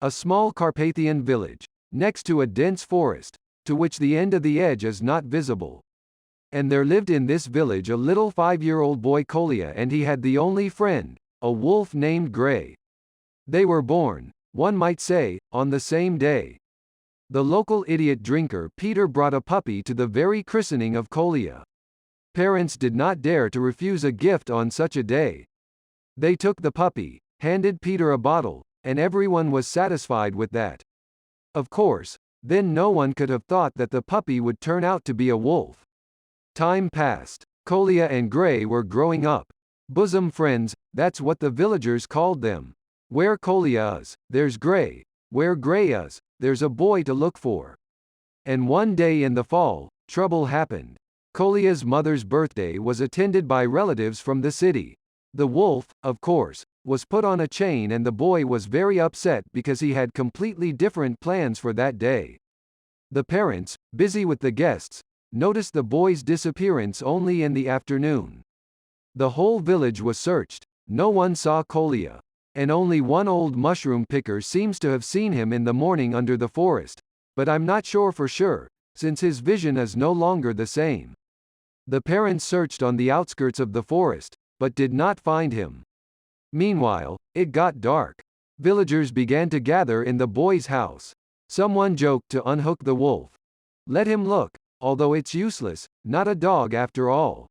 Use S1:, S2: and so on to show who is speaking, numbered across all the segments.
S1: a small Carpathian village, next to a dense forest, to which the end of the edge is not visible. And there lived in this village a little 5-year-old boy Kolya, and he had the only friend, a wolf named Gray. They were born, one might say, on the same day. The local idiot drinker Peter brought a puppy to the very christening of Kolya. Parents did not dare to refuse a gift on such a day. They took the puppy, handed Peter a bottle, and everyone was satisfied with that. Of course, then no one could have thought that the puppy would turn out to be a wolf. Time passed. Kolya and Gray were growing up. Bosom friends, that's what the villagers called them. Where Kolya is, there's Gray. Where Gray is, there's a boy to look for. And one day in the fall, trouble happened. Kolya's mother's birthday was attended by relatives from the city. The wolf, of course, was put on a chain, and the boy was very upset because he had completely different plans for that day. The parents, busy with the guests, noticed the boy's disappearance only in the afternoon. The whole village was searched. No one saw Kolya. And only one old mushroom picker seems to have seen him in the morning under the forest, but I'm not sure for sure, since his vision is no longer the same. The parents searched on the outskirts of the forest, but did not find him. Meanwhile, it got dark. Villagers began to gather in the boy's house. Someone joked to unhook the wolf. Let him look, although it's useless, not a dog after all.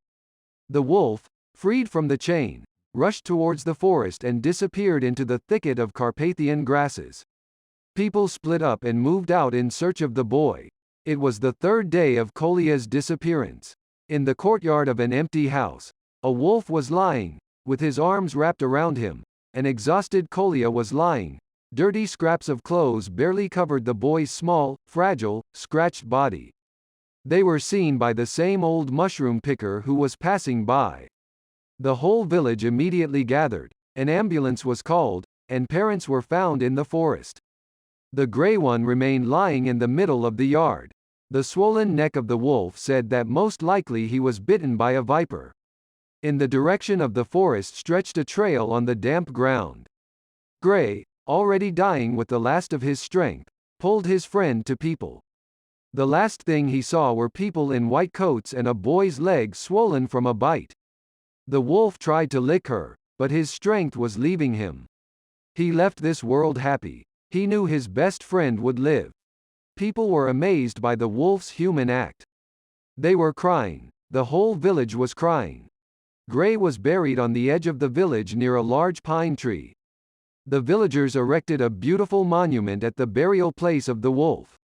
S1: The wolf, freed from the chain, rushed towards the forest and disappeared into the thicket of Carpathian grasses. People split up and moved out in search of the boy. It was the third day of Kolya's disappearance. In the courtyard of an empty house, a wolf was lying, with his arms wrapped around him. An exhausted Kolya was lying. Dirty scraps of clothes barely covered the boy's small, fragile, scratched body. They were seen by the same old mushroom picker who was passing by. The whole village immediately gathered, an ambulance was called, and parents were found in the forest. The gray one remained lying in the middle of the yard. The swollen neck of the wolf said that most likely he was bitten by a viper. In the direction of the forest stretched a trail on the damp ground. Gray, already dying with the last of his strength, pulled his friend to people. The last thing he saw were people in white coats and a boy's leg swollen from a bite. The wolf tried to lick her, but his strength was leaving him. He left this world happy. He knew his best friend would live. People were amazed by the wolf's human act. They were crying. The whole village was crying. Gray was buried on the edge of the village near a large pine tree. The villagers erected a beautiful monument at the burial place of the wolf.